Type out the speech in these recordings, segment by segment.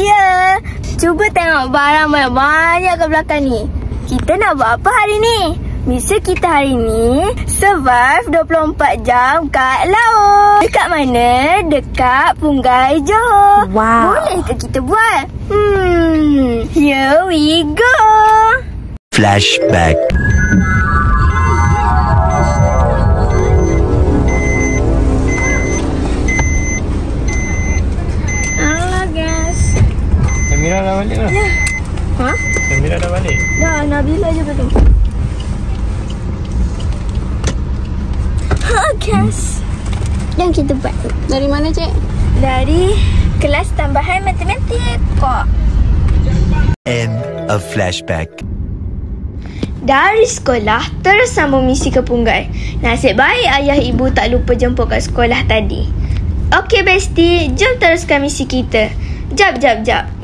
Ya, cuba tengok barang banyak kat belakang ni. Kita nak buat apa hari ni? Misi kita hari ni survive 24 jam kat laut. Dekat mana? Dekat Punggai Johor. Wow. Boleh ke kita buat? Here we go. Flashback. Halo guys. Samira dah balik lah. Ya. Ha? Samira dah balik. Dah, Nabila je betul. Ha guys. Yang kita buat. Dari mana, Cik? Dari kelas tambahan matematik kok. End of flashback. Dari sekolah, terus sambung misi ke Punggai. Nasib baik ayah ibu tak lupa jemput kat sekolah tadi. Okey bestie, jom teruskan misi kita. Jap.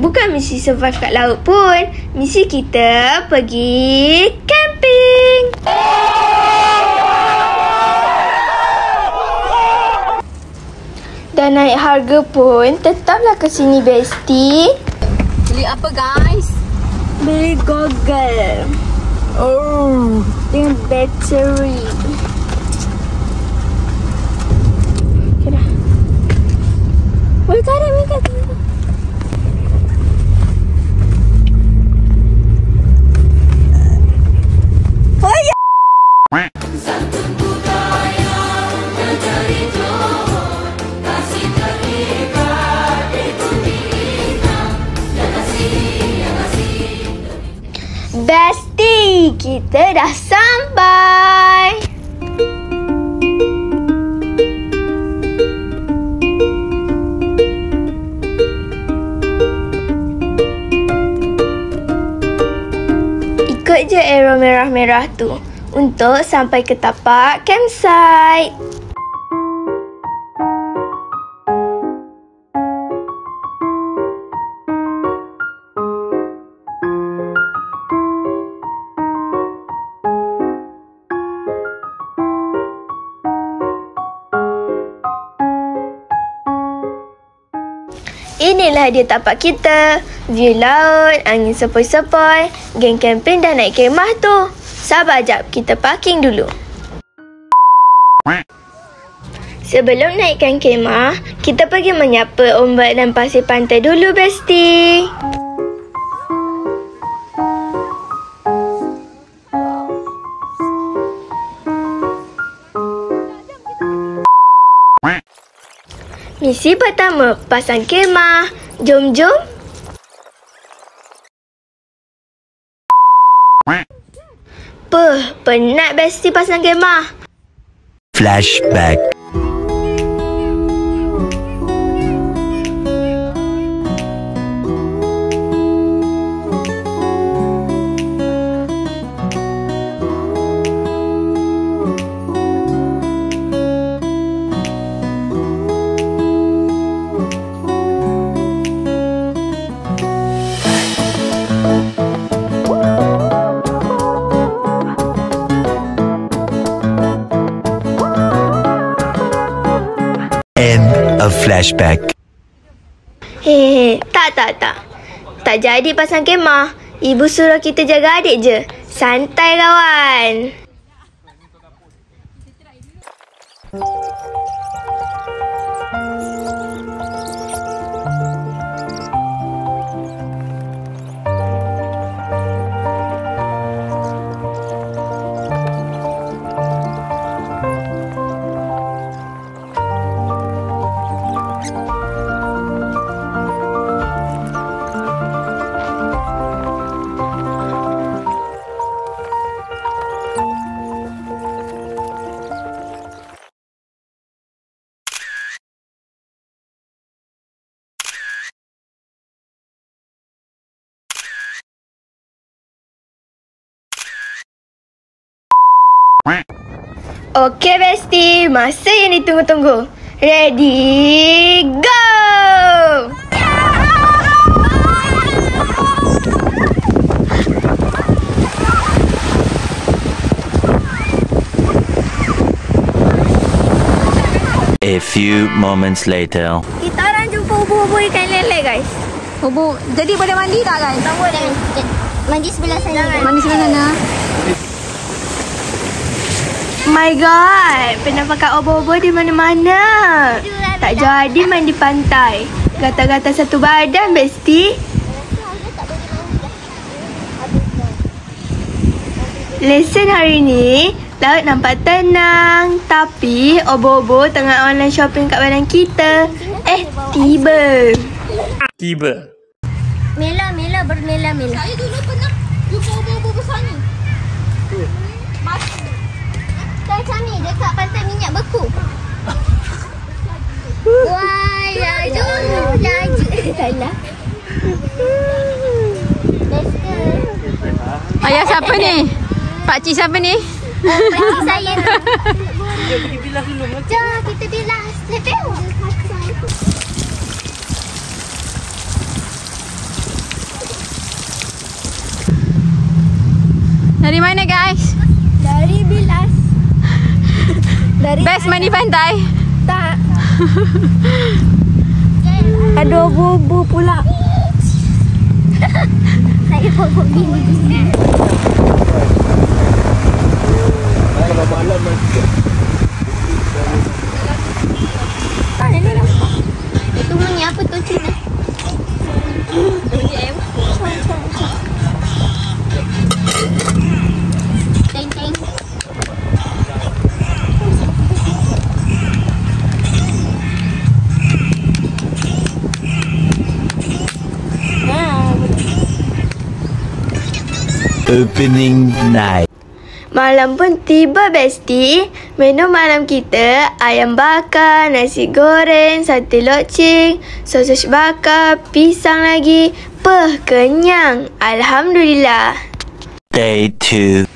Bukan misi survive kat laut pun. Misi kita pergi camping. Dan naik harga pun, tetaplah ke sini bestie. Beli apa, guys? Beli goggle. Oh, dengan bateri. Okay dah. Boleh tarik minta. Oh ya. Bestie, kita dah sampai. Ikut je arrow merah-merah tu untuk sampai ke tapak campsite. Inilah dia tapak kita. View laut, angin sepoi-sepoi, geng camping dah naik kemah tu. Sabar jap, kita parking dulu. Sebelum naikkan kemah, kita pergi menyapa ombak dan pasir pantai dulu, bestie. Misi pertama, pasang kemah. Jom. Penat bestie pasang kemah. Flashback. A flashback. Tak jadi pasang kemah. Ibu suruh kita jaga adik je. Santai kawan. Okey bestie, masa yang ditunggu-tunggu. Ready, go! A few moments later. Kita orang jumpa ubur-ubur ikan lele guys. Bubuk. Jadi boleh mandi tak guys? Tak boleh. Mandi sebelah sana. Mandi sebelah sana. My God, penampakan obo-obo di mana-mana. Tak jadi mandi pantai. Gatal-gatal satu badan, Besti. Lesen hari ni, laut nampak tenang. Tapi obo-obo tengah online shopping kat badan kita. Tiba. Mela, bermela. Saya dulu pernah jumpa obo-obo besar ni. Macam ni, dekat pantai minyak beku. Wah, laju. Salah. Ayah siapa ni? Pakcik siapa ni? Pakcik saya tu. Kita pergi bilas dulu. Jom, kita bilas. Lepeu. Dari mana guys? Dari bilas. Best mandi pantai? Tak. Ada obo-obo pula. Saya pokok gini. Kalau malam nanti. Ini nampak. Itu bunyi apa tu Cina? Teng. Opening night. Malam pun tiba, Besti. Menu malam kita ayam bakar, nasi goreng, sate loceng, sosis bakar, pisang lagi. Kenyang. Alhamdulillah. Day 2.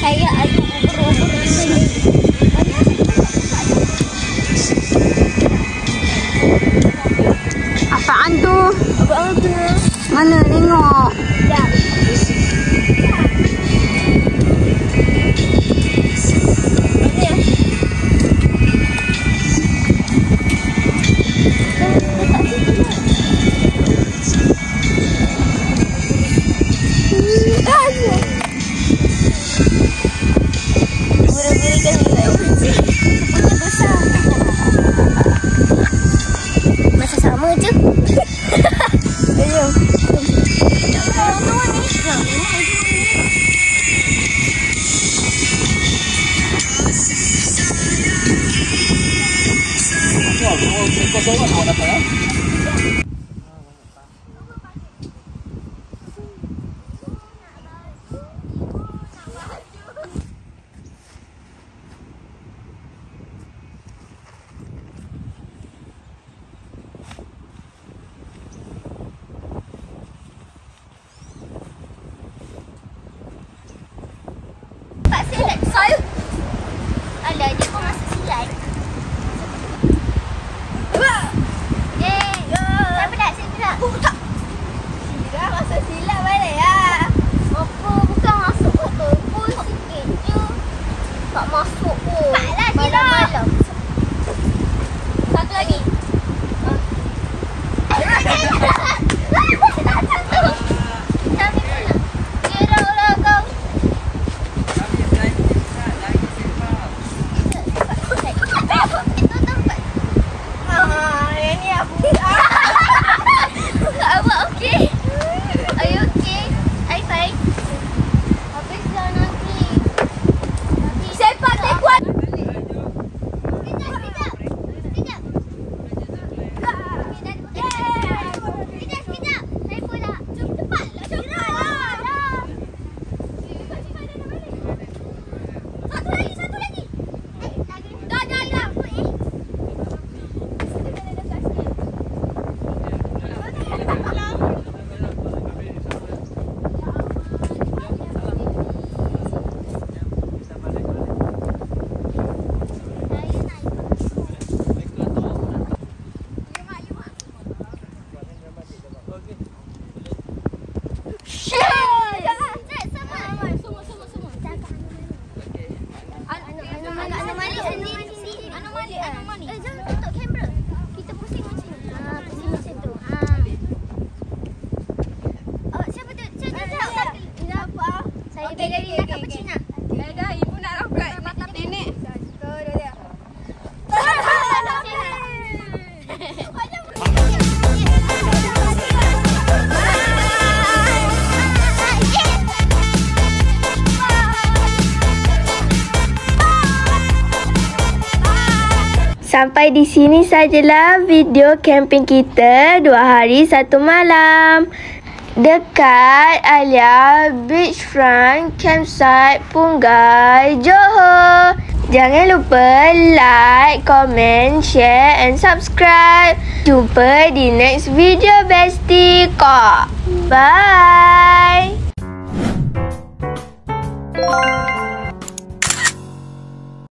Saya ada ubur-ubur sini. Apaan tu? Abang tu. Mana tengok? Sekejap. Masa sama je. Ayo. Dah, ibu nak rambat nenek. Sampai di sini sajalah video camping kita 2 hari 1 malam dekat Alia Beachfront Campsite Punggai, Johor. Jangan lupa like, comment, share and subscribe. Jumpa di next video bestie kok. Bye.